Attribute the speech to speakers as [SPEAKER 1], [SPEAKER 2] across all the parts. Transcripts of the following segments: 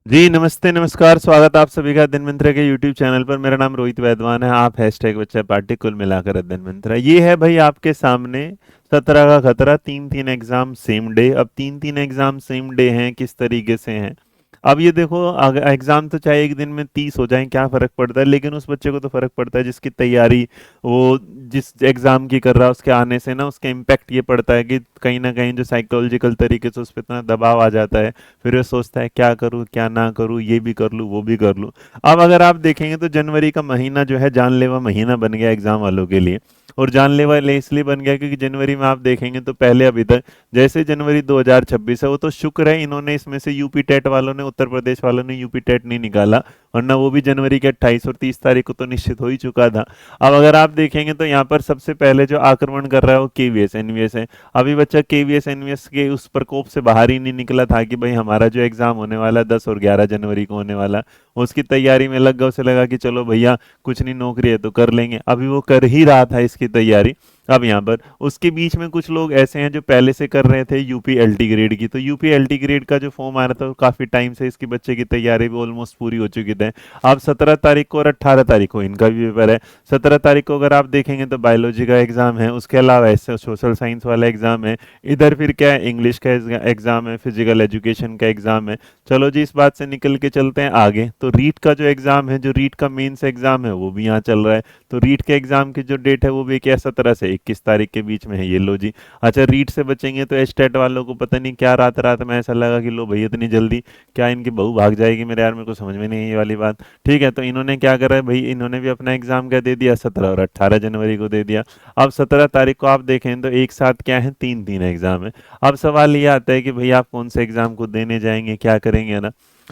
[SPEAKER 1] जी, नमस्ते, नमस्कार, स्वागत आप सभी का अध्ययन मंत्रा के यूट्यूब चैनल पर। मेरा नाम रोहित वैद्वान है, आप हैशटैग बच्चा पार्टी कुल मिलाकर अध्ययन मंत्रा। ये है भाई आपके सामने 17 का खतरा, 3-3 एग्ज़ाम सेम डे। अब 3-3 एग्ज़ाम सेम डे हैं, किस तरीके से हैं? अब ये देखो, एग्ज़ाम तो चाहे एक दिन में 30 हो जाएँ, क्या फ़र्क पड़ता है? लेकिन उस बच्चे को तो फ़र्क पड़ता है जिसकी तैयारी वो जिस एग्ज़ाम की कर रहा है, उसके आने से ना उसका इम्पैक्ट ये पड़ता है कि कहीं न कहीं जो साइकोलॉजिकल तरीके से उस पे इतना दबाव आ जाता है, फिर वो सोचता है क्या करूँ, क्या ना करूँ, ये भी कर लूँ, वो भी कर लूँ। अब अगर आप देखेंगे तो जनवरी का महीना जो है जानलेवा महीना बन गया एग्ज़ाम वालों के लिए। और जानलेवा इसलिए बन गया क्योंकि जनवरी में आप देखेंगे तो पहले अभी तक जैसे जनवरी 2026 है, वो तो शुक्र है इन्होंने इसमें से यूपी टेट वालों ने, उत्तर प्रदेश वालों ने यूपी टेट नहीं निकाला, वरना वो भी जनवरी के 28 और 30 तारीख को तो निश्चित हो ही चुका था। अब अगर आप देखेंगे तो यहाँ पर सबसे पहले जो आक्रमण कर रहा है वो केवीएस एनवीएस है। अभी बच्चा केवीएस एनवीएस के उस प्रकोप से बाहर ही नहीं निकला था कि भाई हमारा जो एग्जाम होने वाला 10 और 11 जनवरी को होने वाला, उसकी तैयारी में लग गया। उसे लगा कि चलो भैया कुछ नहीं, नौकरी है तो कर लेंगे। अभी वो कर ही रहा था इसकी तैयारी। अब यहाँ पर उसके बीच में कुछ लोग ऐसे हैं जो पहले से कर रहे थे यूपी एलटी ग्रेड की। तो यूपी एलटी ग्रेड का जो फॉर्म आ रहा था, काफी टाइम से इसकी बच्चे की तैयारी भी ऑलमोस्ट पूरी हो चुकी थी। अब 17 तारीख को और 18 तारीख को इनका भी पेपर है। 17 तारीख को अगर आप देखेंगे तो बायोलॉजी का एग्जाम है, उसके अलावा ऐसे सोशल साइंस वाला एग्जाम है। इधर फिर क्या है, इंग्लिश का एग्जाम है, फिजिकल एजुकेशन का एग्जाम है। चलो जी, इस बात से निकल के चलते हैं आगे। तो रीट का जो एग्जाम है, जो रीट का मेंस एग्जाम है, वो भी यहाँ चल रहा है। तो रीट के एग्जाम की जो डेट है वो भी क्या 17 से 21 तारीख के बीच में है। ये लो जी। अच्छा, रीट से बचेंगे तो एस्टेट वालों को पता नहीं क्या रात रात में ऐसा लगा कि लो भैया इतनी जल्दी क्या इनकी बहू भाग जाएगी मेरे, यार मेरे को समझ में नहीं है ये वाली बात। ठीक है, तो इन्होंने क्या करा है भाई, इन्होंने भी अपना एग्जाम क्या दे दिया, 17 और 18 जनवरी को दे दिया। अब 17 तारीख को आप देखें तो एक साथ क्या है, 3-3 एग्जाम है। अब सवाल ये आता है कि भाई आप कौन से एग्जाम को देने जाएंगे, क्या करेंगे ना।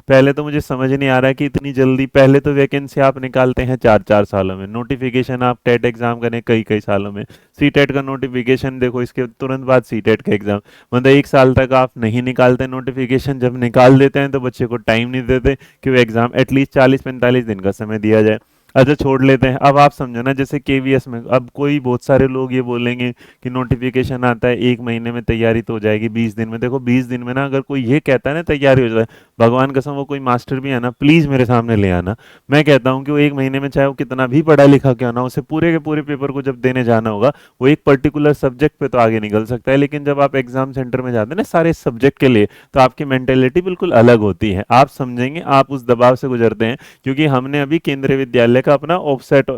[SPEAKER 1] पहले तो मुझे समझ नहीं आ रहा है कि इतनी जल्दी, पहले तो वैकेंसी आप निकालते हैं 4-4 सालों में, नोटिफिकेशन आप टेट एग्जाम करें कई कई सालों में। सी टेट का नोटिफिकेशन देखो, इसके तुरंत बाद सी टेट का एग्जाम, मतलब 1 साल तक आप नहीं निकालते नोटिफिकेशन। जब निकाल देते हैं तो बच्चे को टाइम नहीं देते कि वो एग्जाम एटलीस्ट 40-45 दिन का समय दिया जाए। अच्छा, छोड़ लेते हैं। अब आप समझो ना, जैसे केवीएस में अब कोई, बहुत सारे लोग ये बोलेंगे कि नोटिफिकेशन आता है 1 महीने में तैयारी तो हो जाएगी, 20 दिन में। देखो 20 दिन में ना, अगर कोई ये कहता है ना तैयारी हो जाए, भगवान कसम वो कोई मास्टर भी है ना, प्लीज मेरे सामने ले आना। मैं कहता हूँ कि वो 1 महीने में चाहे वो कितना भी पढ़ा लिखा क्यों ना, उसे पूरे के पूरे पेपर को जब देने जाना होगा, वो एक पर्टिकुलर सब्जेक्ट पे तो आगे निकल सकता है। लेकिन जब आप एग्जाम सेंटर में जाते हैं ना सारे सब्जेक्ट के लिए, तो आपकी मेंटेलिटी बिल्कुल अलग होती है। आप समझेंगे, आप उस दबाव से गुजरते हैं। क्योंकि हमने अभी केंद्रीय विद्यालय का अपना ऑफसेट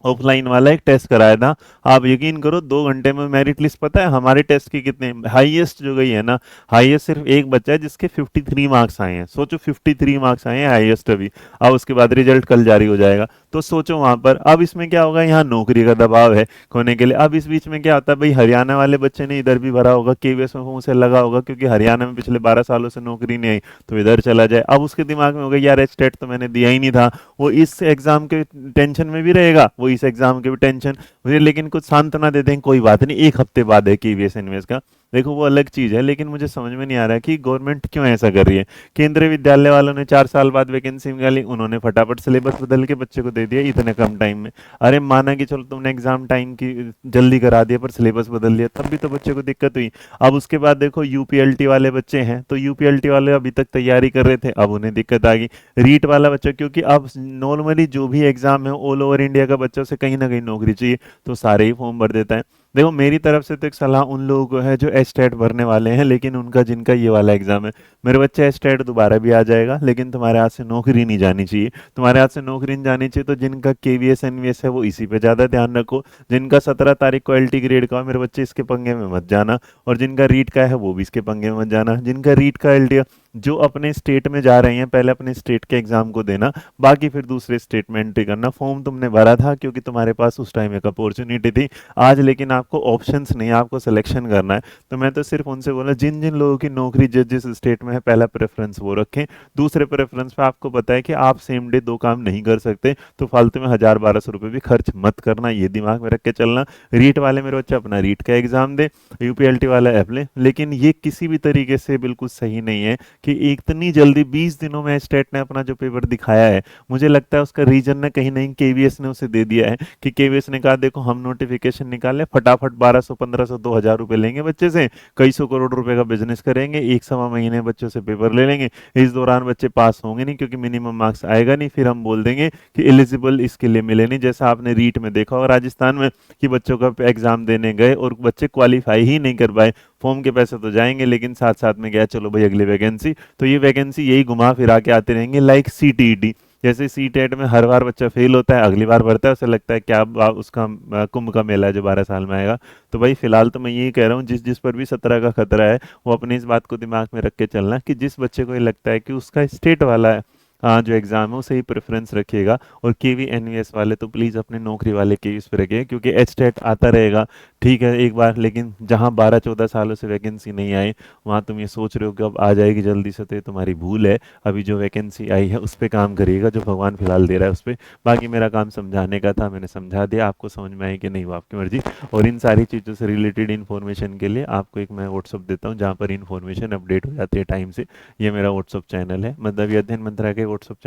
[SPEAKER 1] ऑफलाइन वाला एक टेस्ट कराया था। आप यकीन करो 2 घंटे में मेरिट लिस्ट, पता है हमारे टेस्ट की कितने हाईएस्ट जो गई है ना, हाईएस्ट सिर्फ एक बच्चा है जिसके 53 मार्क्स आए हैं। सोचो 53 मार्क्स आए हैं हाईएस्ट अभी। अब उसके बाद रिजल्ट कल जारी हो जाएगा, तो सोचो वहां पर अब इसमें क्या होगा, यहाँ नौकरी का दबाव है होने के लिए। अब इस बीच में क्या होता है भाई, हरियाणा वाले बच्चे ने इधर भी भरा होगा, केवीएस में उसे लगा होगा क्योंकि हरियाणा में पिछले 12 सालों से नौकरी नहीं आई, तो इधर चला जाए। अब उसके दिमाग में होगा यार एच तो मैंने दिया ही नहीं था। वो इस एग्जाम के टेंशन में भी रहेगा, वो इस एग्जाम की भी टेंशन मुझे, लेकिन कुछ सांत्वना दे दें, कोई बात नहीं, एक हफ्ते बाद है केवीएस एनवीएस का, देखो वो अलग चीज है। लेकिन मुझे समझ में नहीं आ रहा है कि गवर्नमेंट क्यों ऐसा कर रही है। केंद्रीय विद्यालय वालों ने 4 साल बाद वैकेंसी निकाली, उन्होंने फटाफट सिलेबस बदल के बच्चे को दे दिया इतने कम टाइम में। अरे माना कि चलो तुमने एग्जाम टाइम की जल्दी करा दिया पर सिलेबस बदल दिया, तब भी तो बच्चे को दिक्कत हुई। अब उसके बाद देखो यूपीएलटी वाले बच्चे हैं, तो यूपीएलटी वाले अभी तक तैयारी कर रहे थे, अब उन्हें दिक्कत आ गई। रीट वाला बच्चा, क्योंकि अब नॉर्मली जो भी एग्जाम है ऑल ओवर इंडिया का बच्चा, उसे कहीं ना कहीं नौकरी चाहिए, तो सारे ही फॉर्म भर देता है। देखो मेरी तरफ से तो एक सलाह उन लोगों को है जो एस्टेट भरने वाले हैं, लेकिन उनका जिनका ये वाला एग्जाम है, मेरे बच्चे एस्टेट दोबारा भी आ जाएगा, लेकिन तुम्हारे हाथ से नौकरी नहीं जानी चाहिए। तुम्हारे हाथ से नौकरी नहीं जानी चाहिए, तो जिनका केवीएस एनवीएस है वो इसी पे ज्यादा ध्यान रखो। जिनका 17 तारीख को एलटी ग्रेड का, मेरे बच्चे इसके पंगे में मत जाना। और जिनका रीट का है वो भी इसके पंगे में मत जाना। जिनका रीट का एलटी, जो अपने स्टेट में जा रहे हैं पहले अपने स्टेट के एग्जाम को देना, बाकी फिर दूसरे स्टेट में एंट्री करना। फॉर्म तुमने भरा था क्योंकि तुम्हारे पास उस टाइम एक अपॉर्चुनिटी थी, आज लेकिन आपको ऑप्शंस नहीं, आपको सिलेक्शन करना है। तो मैं तो सिर्फ उनसे बोला, जिन जिन लोगों की नौकरी जिस जिस स्टेट में है, पहला प्रेफरेंस वो रखें। दूसरे प्रेफरेंस पे आपको पता है कि आप सेम डे 2 काम नहीं कर सकते, तो फालतू में 1000-1200 रुपये भी खर्च मत करना, ये दिमाग में रख के चलना। रीट वाले मेरे बच्चे अपना रीट का एग्जाम दे, यूपीएलटी वाला एप्ले, लेकिन ये किसी भी तरीके से बिल्कुल सही नहीं है कि इतनी जल्दी 20 दिनों में स्टेट ने अपना जो पेपर दिखाया है, मुझे लगता है उसका रीजन ना कहीं नहीं केवीएस ने उसे दे दिया है कि केवीएस ने कहा देखो हम नोटिफिकेशन निकाले फटाफट 1200 1500 2000 रुपए लेंगे बच्चे से, कई सौ करोड़ रुपए का बिजनेस करेंगे, एक सवा महीने बच्चों से पेपर ले लेंगे, इस दौरान बच्चे पास होंगे नहीं क्योंकि मिनिमम मार्क्स आएगा नहीं, फिर हम बोल देंगे कि एलिजिबल इसके लिए मिले नहीं, जैसा आपने रीट में देखा और राजस्थान में कि बच्चों का एग्जाम देने गए और बच्चे क्वालिफाई ही नहीं कर पाए, फॉर्म के पैसे तो जाएंगे लेकिन साथ साथ में गया चलो भाई अगली वैकेंसी, तो ये वैकेंसी यही घुमा फिरा के आते रहेंगे लाइक सीटीईटी। जैसे सी टेट में हर बार बच्चा फेल होता है, अगली बार भरता है, उसे लगता है क्या उसका कुंभ का मेला है जो 12 साल में आएगा। तो भाई फिलहाल तो मैं यही कह रहा हूँ जिस जिस पर भी 17 का खतरा है वो अपनी इस बात को दिमाग में रख के चलना कि जिस बच्चे को ये लगता है कि उसका स्टेट वाला है जो एग्ज़ाम है उसे ही प्रेफरेंस रखिएगा, और केवी एनवीएस वाले तो प्लीज़ अपने नौकरी वाले केवीज पे रखिए क्योंकि एच टेट आता रहेगा ठीक है एक बार, लेकिन जहाँ 12-14 सालों से वैकेंसी नहीं आई वहाँ तुम ये सोच रहे हो कि अब आ जाएगी जल्दी से, तो ये तुम्हारी भूल है। अभी जो वैकेंसी आई है उस पर काम करिएगा, जो भगवान फिलहाल दे रहा है उस पर। बाकी मेरा काम समझाने का था, मैंने समझा दिया, आपको समझ में आई कि नहीं वो आपकी मर्जी। और इन सारी चीज़ों से रिलेटेड इन्फॉर्मेशन के लिए आपको एक मैं व्हाट्सअप देता हूँ जहाँ पर इन्फॉर्मेशन अपडेट हो जाती है टाइम से। ये मेरा व्हाट्सअप चैनल है, मतलब ये अध्ययन मंत्रा के व्हाट्सअप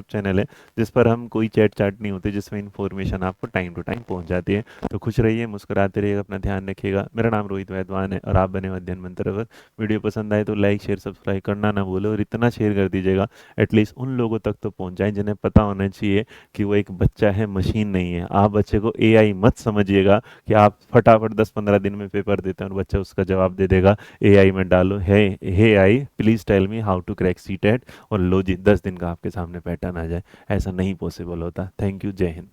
[SPEAKER 1] चैनल है जिस पर हम कोई चैट चाट नहीं होते, जिसमें इन्फॉर्मेशन आपको टाइम टू टाइम पहुंच जाती है। तो खुश रहिए, मुस्कुराते रहिएगा, अपना ध्यान रखिएगा। मेरा नाम रोहित वैद्वान है और आप बने हो अध्ययन मंत्र पर। वीडियो पसंद आए तो लाइक शेयर सब्सक्राइब करना ना भूलो, और इतना शेयर कर दीजिएगा एटलीस्ट उन लोगों तक तो पहुंच जाए जिन्हें पता होना चाहिए कि वो एक बच्चा है, मशीन नहीं है। आप बच्चे को एआई मत समझिएगा कि आप फटाफट 10-15 दिन में पेपर देते हैं और बच्चा उसका जवाब दे देगा। एआई में डालो hey I please tell me how to crack CTET, और लो जी 10 दिन का आपके सामने पैटर्न आ जाए, ऐसा नहीं पॉसिबल होता। थैंक यू, जय हिंद।